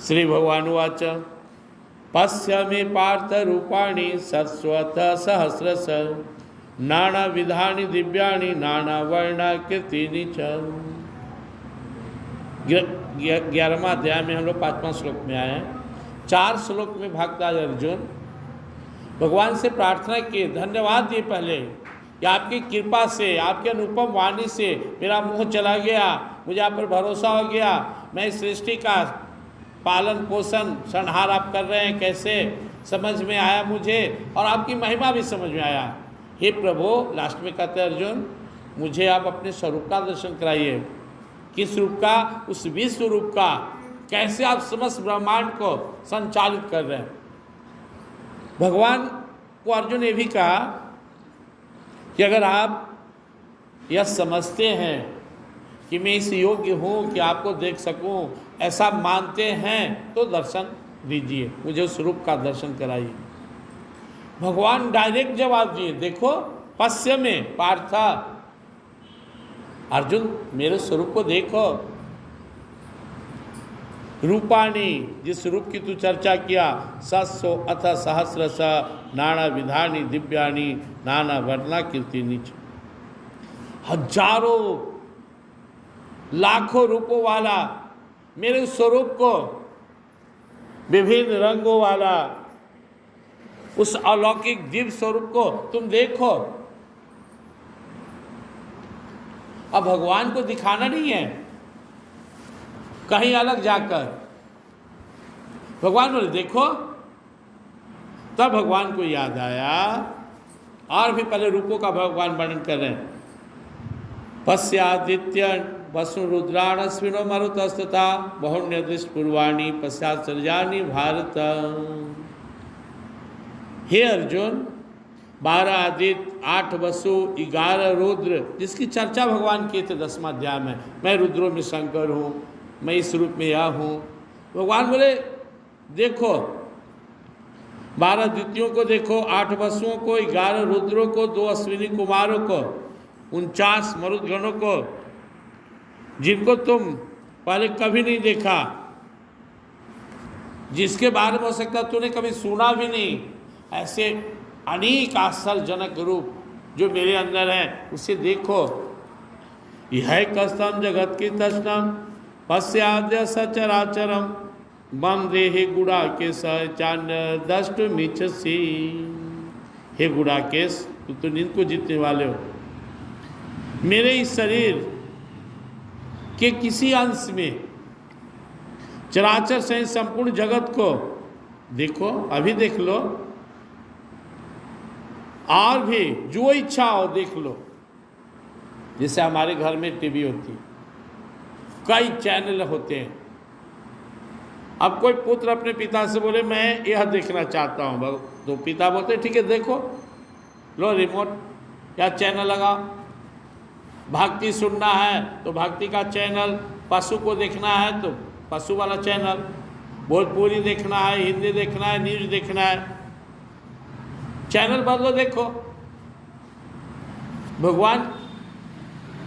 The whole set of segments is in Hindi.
श्री भगवानुवाच पश्यामि पार्थ रूपाणि शश्वत सहस्रश नानाविधानि दिव्यानि नानावर्णाकृतीनि च। 11वां अध्याय में हम लोग 5वां श्लोक में आए हैं। 4 श्लोक में भक्तराज अर्जुन भगवान से प्रार्थना किए, धन्यवाद दिए पहले कि आपकी कृपा से, आपके अनुपम वाणी से मेरा मोह चला गया, मुझे आप पर भरोसा हो गया, मैं इस सृष्टि का पालन पोषण संहार आप कर रहे हैं कैसे समझ में आया मुझे, और आपकी महिमा भी समझ में आया। हे प्रभु, लास्ट में कहते हैं अर्जुन, मुझे आप अपने स्वरूप का दर्शन कराइए। किस रूप का? उस विश्व रूप का, कैसे आप समस्त ब्रह्मांड को संचालित कर रहे हैं। भगवान को अर्जुन ने भी कहा कि अगर आप यह समझते हैं कि मैं इस योग्य हूँ कि आपको देख सकूँ, ऐसा मानते हैं तो दर्शन दीजिए, मुझे उस रूप का दर्शन कराइए। भगवान डायरेक्ट जवाब दिए, देखो पश्य में पार्था, अर्जुन मेरे स्वरूप को देखो। रूपाणी, जिस रूप की तू चर्चा किया, 700 अथ सहस्रश नाना विधानी दिव्यानी नाना वर्णा कीर्तिनी, हजारों लाखों रूपों वाला मेरे स्वरूप को, विभिन्न रंगों वाला उस अलौकिक दिव्य स्वरूप को तुम देखो। अब भगवान को दिखाना नहीं है कहीं अलग जाकर, भगवान बोले देखो। तब भगवान को याद आया, और भी पहले रूपों का भगवान वर्णन कर रहे हैं। पश्यादित्य वसु रुद्राण अश्विनो मरुतस्तथा बहुण्य दृष्ट पूर्वाणी पश्चात सर्जानी भारत। हे अर्जुन, 12 आदित्य, 8 वसु, 11 रुद्र, जिसकी चर्चा भगवान किए थे 10वां अध्याय में। मैं रुद्रों में शंकर हूँ, मैं इस रूप में यह हूँ। भगवान बोले देखो, 12 द्वितीयों को देखो, 8 वसुओं को, 11 रुद्रों को, 2 अश्विनी कुमारों को, 49 मरुदगणों को, जिनको तुम पहले कभी नहीं देखा, जिसके बारे में हो सकता तूने कभी सुना भी नहीं। ऐसे अनेक आश्चर्यजनक रूप जो मेरे अंदर है, उसे देखो। यह कस्तम जगत की तस्नम पश्याद्य सचराचरम वंदेहि गुड़ाकेश चान्य दष्ट मिच्छसि। हे गुड़ाकेश, तो नींद को जीतने वाले हो, मेरे इस शरीर के किसी अंश में चराचर सहित संपूर्ण जगत को देखो, अभी देख लो, और भी जो इच्छा हो देख लो। जैसे हमारे घर में टीवी होती है, कई चैनल होते हैं। अब कोई पुत्र अपने पिता से बोले मैं यह देखना चाहता हूँ, तो पिता बोलते ठीक है देखो, लो रिमोट या चैनल लगा। भक्ति सुनना है तो भक्ति का चैनल, पशु को देखना है तो पशु वाला चैनल, भोजपुरी देखना है, हिंदी देखना है, न्यूज देखना है, चैनल बदलो देखो। भगवान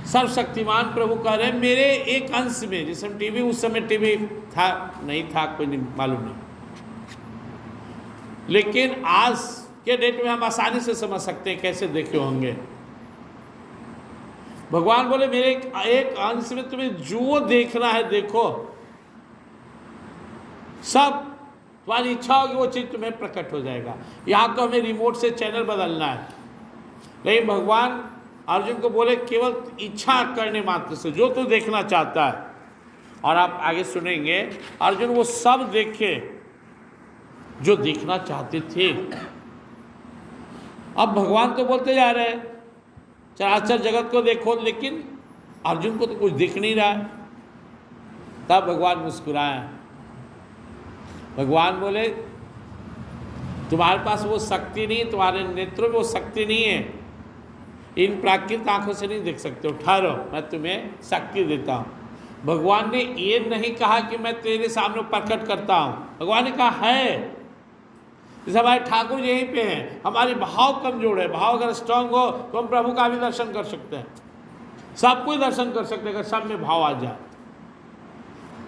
सर्वशक्तिमान प्रभु कह रहे हैं मेरे एक अंश में, जिस समय टीवी, उस समय टीवी था नहीं था कोई नहीं मालूम नहीं, लेकिन आज के डेट में हम आसानी से समझ सकते हैं कैसे देखे होंगे। भगवान बोले मेरे एक अंश में तुम्हें जो देखना है देखो, सब तुम्हारी इच्छा होगी वो चीज़ तुम्हें प्रकट हो जाएगा। यहाँ तो हमें रिमोट से चैनल बदलना है, लेकिन भगवान अर्जुन को बोले केवल इच्छा करने मात्र से जो तू देखना चाहता है। और आप आगे सुनेंगे अर्जुन वो सब देखे जो देखना चाहते थे। अब भगवान तो बोलते जा रहे हैं चराचर जगत को देखो, लेकिन अर्जुन को तो कुछ दिख नहीं रहा है। तब भगवान मुस्कुराए, भगवान बोले तुम्हारे पास वो शक्ति नहीं, तुम्हारे नेत्रों में वो शक्ति नहीं है, इन प्राकृतिक आंखों से नहीं देख सकते हो, ठहरो मैं तुम्हें शक्ति देता हूँ। भगवान ने ये नहीं कहा कि मैं तेरे सामने प्रकट करता हूँ, भगवान ने कहा है। जैसे हमारे ठाकुर यहीं पे हैं, हमारी भाव कमजोर है, भाव अगर स्ट्रांग हो तो हम प्रभु का भी दर्शन कर सकते हैं, सब कोई दर्शन कर सकते हैं अगर सब में भाव आ जाए।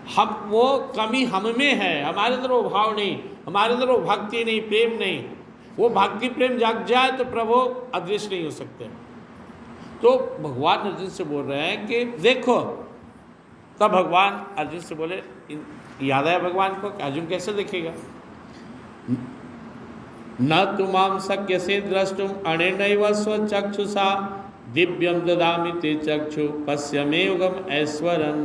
हम वो कमी हम में है, हमारे अंदर वो भाव नहीं, हमारे अंदर वो भक्ति नहीं, प्रेम नहीं। वो भक्ति प्रेम जाग जाए तो प्रभु अदृश्य नहीं हो सकते। तो भगवान अर्जुन से बोल रहे हैं कि देखो, तब भगवान अर्जुन से बोले, याद आया भगवान को कि अर्जुन कैसे देखेगा, न तुमाम शक्य से द्रष्टुम अनेनैव स्वचक्षुषा दिव्यम ददामि ते चक्षु पश्यमे युगम ऐश्वरम।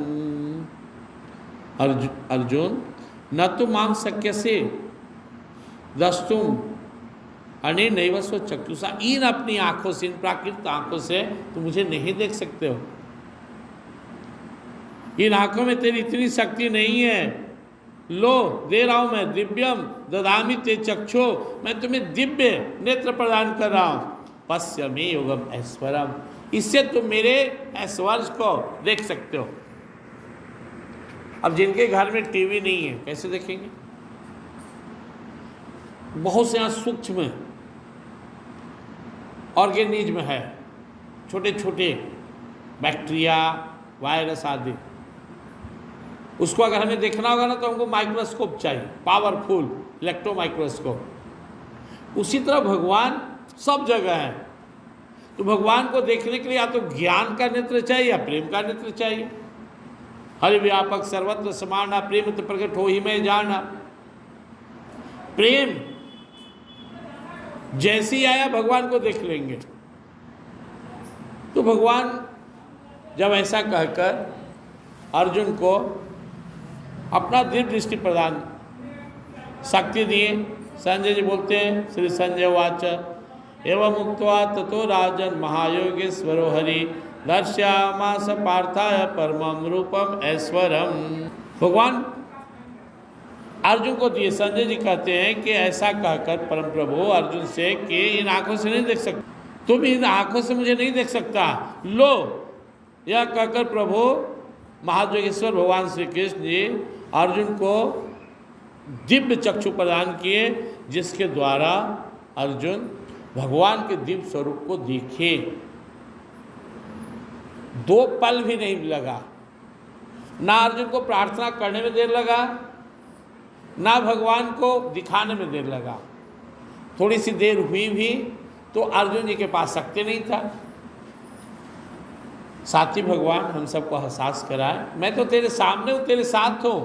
अर्जुन, न तुमाम शक्य से द्रष्टुम अनेनैव स्वचक्षुषा, इन अपनी आंखों से, इन प्राकृतिक आंखों से तुम मुझे नहीं देख सकते हो। इन आंखों में तेरी इतनी शक्ति नहीं है। लो दे रहा हूं मैं, दिव्यम ददामि ते चक्षु, मैं तुम्हें दिव्य नेत्र प्रदान कर रहा हूं। पश्यमे योगम ऐश्वरम, इससे तुम मेरे ऐश्वर्य को देख सकते हो। अब जिनके घर में टीवी नहीं है कैसे देखेंगे? बहुत से यहाँ सूक्ष्म ऑर्गेनिज्म है, छोटे छोटे बैक्टीरिया, वायरस आदि, उसको अगर हमें देखना होगा ना तो हमको माइक्रोस्कोप चाहिए, पावरफुल इलेक्ट्रो माइक्रोस्कोप। उसी तरह भगवान सब जगह है। तो भगवान को देखने के लिए या तो ज्ञान का नेत्र चाहिए या प्रेम का नेत्र चाहिए। हरि व्यापक सर्वत्र समाना, प्रेम तो प्रकट हो ही मैं जाना। प्रेम जैसे ही आया भगवान को देख लेंगे। तो भगवान जब ऐसा कहकर अर्जुन को अपना दिव्य दृष्टि प्रदान शक्ति दिए, संजय जी बोलते हैं, श्री संजय वाच एवं मुक्त्वा ततो राजन महायोगेश्वरो हरि दर्श्यामास पार्थाय परमं रूपम ऐश्वरम। भगवान अर्जुन को दिए। संजय जी कहते हैं कि ऐसा कहकर परम प्रभु अर्जुन से कि इन आंखों से नहीं देख सकता, तुम इन आंखों से मुझे नहीं देख सकता। लो, यह कहकर प्रभु महायोगेश्वर भगवान श्री कृष्ण जी अर्जुन को दिव्य चक्षु प्रदान किए, जिसके द्वारा अर्जुन भगवान के दिव्य स्वरूप को देखे। 2 पल भी नहीं लगा, ना अर्जुन को प्रार्थना करने में देर लगा, ना भगवान को दिखाने में देर लगा। थोड़ी सी देर हुई भी तो अर्जुन जी के पास शक्ति नहीं था। साथी भगवान हम सबको एहसास कराए, मैं तो तेरे सामने हूँ, तेरे साथ हूँ,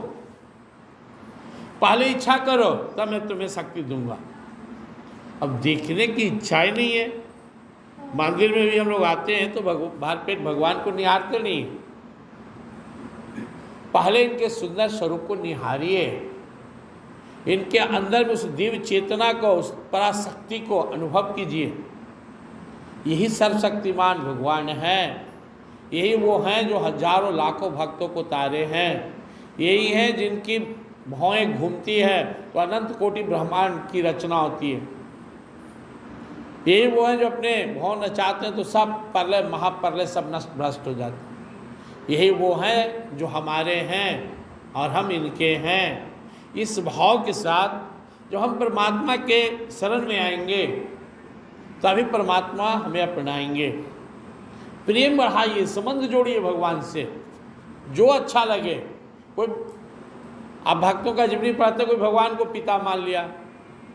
पहले इच्छा करो तब मैं तुम्हें शक्ति दूंगा। अब देखने की इच्छा ही नहीं है। मंदिर में भी हम लोग आते हैं तो बाहर पेट भगवान को निहारते नहीं, पहले इनके सुंदर स्वरूप को निहारिए, इनके अंदर में उस दिव्य चेतना को, उस पराशक्ति को अनुभव कीजिए। यही सर्वशक्तिमान भगवान है, यही वो हैं जो हजारों लाखों भक्तों को तारे हैं, यही हैं जिनकी भौएं घूमती है तो अनंत कोटि ब्रह्मांड की रचना होती है। यही वो हैं जो अपने भौं नचाते हैं तो सब प्रलय महाप्रलय सब नष्ट भ्रष्ट हो जाते हैं। यही वो हैं जो हमारे हैं और हम इनके हैं। इस भाव के साथ जब हम परमात्मा के शरण में आएंगे तभी परमात्मा हमें अपनाएंगे। प्रेम बढ़ाइए, संबंध जोड़िए भगवान से, जो अच्छा लगे। कोई आप भक्तों का जीवनी पढ़ते, कोई भगवान को पिता मान लिया,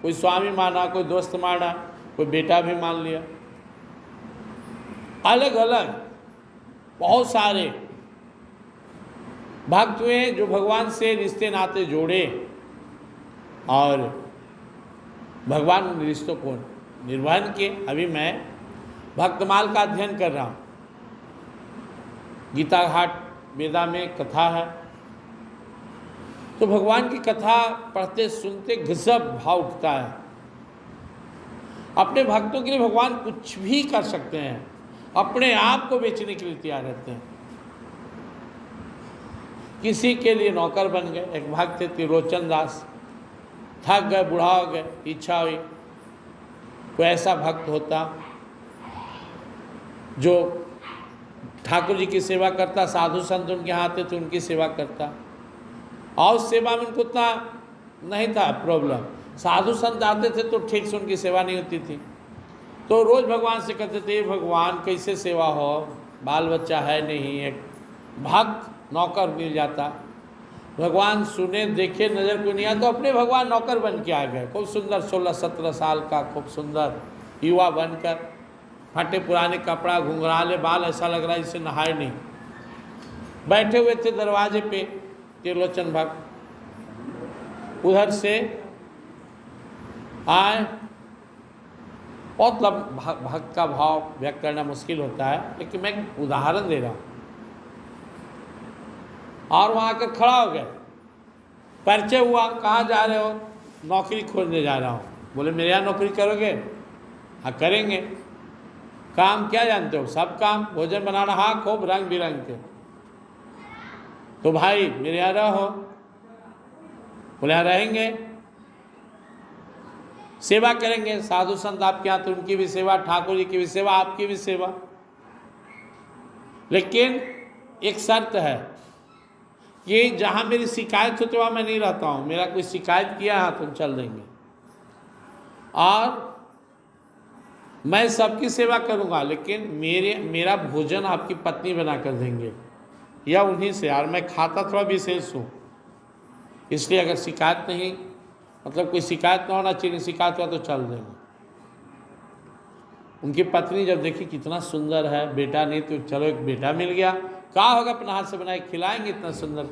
कोई स्वामी माना, कोई दोस्त माना, कोई बेटा भी मान लिया, अलग अलग बहुत सारे भक्त हुए जो भगवान से रिश्ते नाते जोड़े और भगवान उन रिश्तों को निर्वहन किए। अभी मैं भक्तमाल का अध्ययन कर रहा हूँ। गीता घाट वेदा में कथा है, तो भगवान की कथा पढ़ते सुनते गजब भाव उठता है। अपने भक्तों के लिए भगवान कुछ भी कर सकते हैं, अपने आप को बेचने के लिए तैयार रहते हैं। किसी के लिए नौकर बन गए। एक भक्त थे त्रिलोचन दास, थक गए, बूढ़ा हो गए, इच्छा हुई कोई ऐसा भक्त होता जो ठाकुर जी की सेवा करता, साधु संत उनके यहाँ आते तो उनकी सेवा करता, और उस सेवा में उनको उतना नहीं था प्रॉब्लम। साधु संत आते थे तो ठीक से उनकी सेवा नहीं होती थी, तो रोज़ भगवान से कहते थे, भगवान कैसे सेवा हो, बाल बच्चा है नहीं, एक भक्त नौकर मिल जाता। भगवान सुने देखे नजर को नहीं आया तो अपने भगवान नौकर बन के आ गए। खूब सुंदर 16-17 साल का खूब सुंदर युवा बनकर, फटे पुराने कपड़ा, घुंघराले बाल, ऐसा लग रहा है इसे नहाए नहीं। बैठे हुए थे दरवाजे पे त्रिलोचन भक्त। उधर से आए। बहुत भक्त का भाव व्यक्त करना मुश्किल होता है, लेकिन मैं एक उदाहरण दे रहा हूँ। और वहाँ आकर खड़ा हो गए। परिचय हुआ, कहाँ जा रहे हो? नौकरी खोजने जा रहा हूँ। बोले मेरे यहाँ नौकरी करोगे? हाँ करेंगे। काम क्या जानते हो? सब काम। भोजन बनाना? हाँ खूब रंग बिरंग के। तो भाई मेरे यहाँ रहो। बोले यहाँ रहेंगे। सेवा करेंगे। साधु संत आपके यहाँ तो उनकी भी सेवा, ठाकुर जी की भी सेवा, आपकी भी सेवा। लेकिन एक शर्त है कि जहाँ मेरी शिकायत होती है वहाँ मैं नहीं रहता हूँ। मेरा कोई शिकायत किया है तो हम चल देंगे। और मैं सबकी सेवा करूँगा, लेकिन मेरा भोजन आपकी पत्नी बना कर देंगे या उन्हीं से। यार मैं खाता थोड़ा विशेष हूँ, इसलिए अगर शिकायत नहीं, मतलब कोई शिकायत ना होना चाहिए, शिकायत हुआ तो चल देंगे। उनकी पत्नी जब देखी कितना सुंदर है, बेटा नहीं तो चलो एक बेटा मिल गया, कहा होगा अपने हाथ से बनाए खिलाएंगे, इतना सुंदर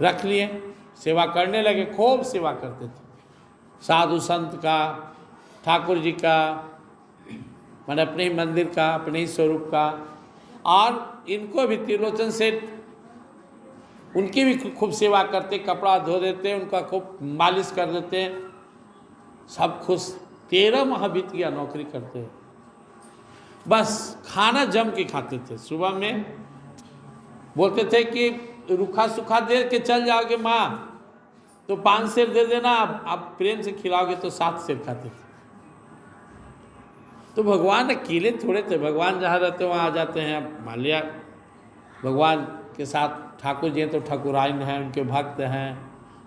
रख लिए। सेवा करने लगे, खूब सेवा करते थे। साधु संत का, ठाकुर जी का, मैंने अपने ही मंदिर का, अपने ही स्वरूप का। और इनको भी त्रिलोचन सेठ उनकी भी खूब सेवा करते, कपड़ा धो देते, उनका खूब मालिश कर देते, सब खुश। 13 माह बीत गया नौकरी करते। बस खाना जम के खाते थे। सुबह में बोलते थे कि रूखा सूखा दे के चल जाओगे माँ तो 5 सेर दे देना, आप प्रेम से खिलाओगे तो 7 सेर खाते थे। तो भगवान अकेले थोड़े थे, भगवान जहाँ रहते वहाँ आ जाते हैं। मान लिया भगवान के साथ ठाकुर जी हैं तो ठाकुराइन हैं, उनके भक्त हैं।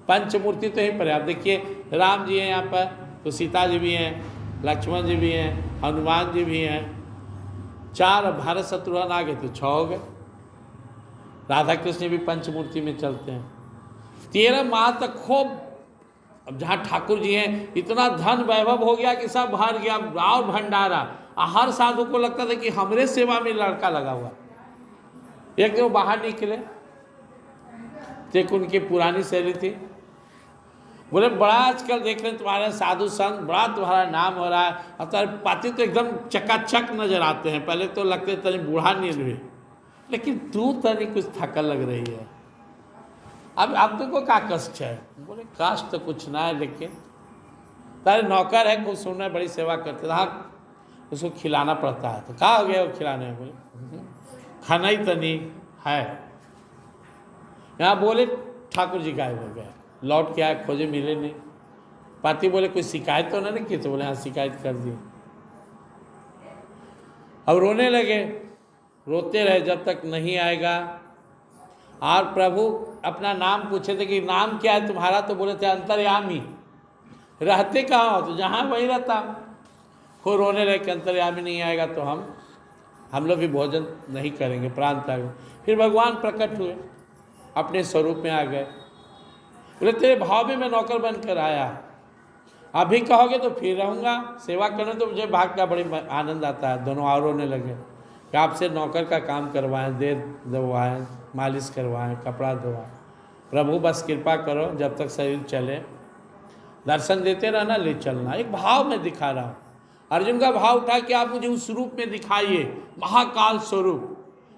पंचमूर्ति तो यहीं पर है। आप देखिए राम जी हैं यहाँ पर, तो सीता जी भी हैं, लक्ष्मण जी भी हैं, हनुमान जी भी हैं। 4 भारत शत्रुघ्न आ गए तो 6 हो गए। राधा कृष्ण भी पंचमूर्ति में चलते हैं। 13 माह तक खूब। अब जहाँ ठाकुर जी हैं इतना धन वैभव हो गया कि सब भर गया, और भंडारा। हर साधु को लगता था कि हमरे सेवा में लड़का लगा हुआ। एक दिन बाहर निकले, एक उनकी पुरानी शैली थी। बोले बड़ा आजकल देख रहे हैं तुम्हारे साधु संत, बड़ा तुम्हारा नाम हो रहा है, अब तुम्हारे पाती तो एकदम चकाचक नजर आते हैं। पहले तो लगते तनी बूढ़ा नहीं हुए, लेकिन तू तनी कुछ थकल लग रही है। अब तुमको क्या कष्ट है? बोले कष्ट तो कुछ ना है, लेकिन तारे नौकर है, कुछ सुनना, बड़ी सेवा करते। हाँ उसको खिलाना पड़ता है। तो कहाँ हो गया वो खिलाने में? बोले खाना ही तनी है। यहाँ बोले ठाकुर जी गायब हो गए, लौट के आए, खोजे मिले नहीं। पाती बोले कोई शिकायत तो नहीं की? तो बोले हाँ शिकायत कर दी। अब रोने लगे, रोते रहे जब तक नहीं आएगा। और प्रभु अपना नाम पूछे थे कि नाम क्या है तुम्हारा? तो बोले थे अंतर्यामी। रहते कहाँ हो? तो जहाँ वहीं रहता। खूब रोने लगे कि अंतर्यामी नहीं आएगा तो हम लोग भी भोजन नहीं करेंगे, प्राण त्याग। फिर भगवान प्रकट हुए, अपने स्वरूप में आ गए। बोले तेरे भाव में मैं नौकर बनकर आया, अभी कहोगे तो फिर रहूँगा। सेवा करने तो मुझे भाग का बड़ी आनंद आता है। दोनों और रोने लगे कि आपसे नौकर का काम करवाएं, दे दवाएं, मालिश करवाएं, कपड़ा धोवाएं। प्रभु बस कृपा करो, जब तक शरीर चले दर्शन देते रहना, ले चलना। एक भाव में दिखा रहा हूँ। अर्जुन का भाव उठा कि आप मुझे उस रूप में दिखाइए, महाकाल स्वरूप।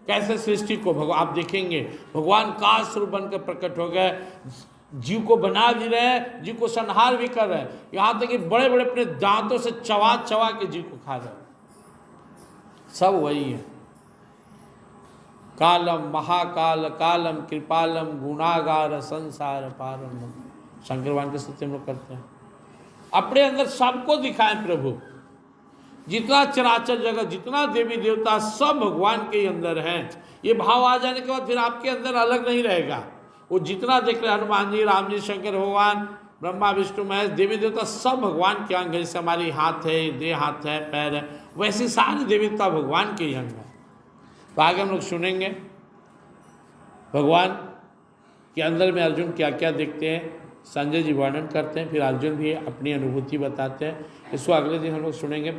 कैसे सृष्टि को भगवान आप देखेंगे, भगवान काल स्वरूप बनकर प्रकट हो गए। जीव को बना भी रहे हैं, जीव को संहार भी कर रहे हैं। यहाँ तक कि बड़े बड़े अपने दांतों से चबा चबा के जीव को खा रहे हैं। सब वही है। कालम महाकाल कालम कृपालम गुणागार संसार पारम। शंकर भगवान के सत्य हम लोग करते हैं। अपने अंदर सबको दिखाएं प्रभु। जितना चराचर जगत, जितना देवी देवता, सब भगवान के ही अंदर हैं। ये भाव आ जाने के बाद फिर आपके अंदर अलग नहीं रहेगा। वो जितना देख रहे हनुमान जी, राम जी, शंकर भगवान, ब्रह्मा विष्णु महेश, देवी देवता, सब भगवान के अंग। जैसे हमारी हाथ है, देह हाथ है, पैर है, वैसे सारे देवी देवता भगवान के ही अंग हैं। तो आगे हम लोग सुनेंगे भगवान कि अंदर में अर्जुन क्या क्या देखते हैं। संजय जी वर्णन करते हैं, फिर अर्जुन भी अपनी अनुभूति बताते हैं। इसको अगले दिन हम लोग सुनेंगे।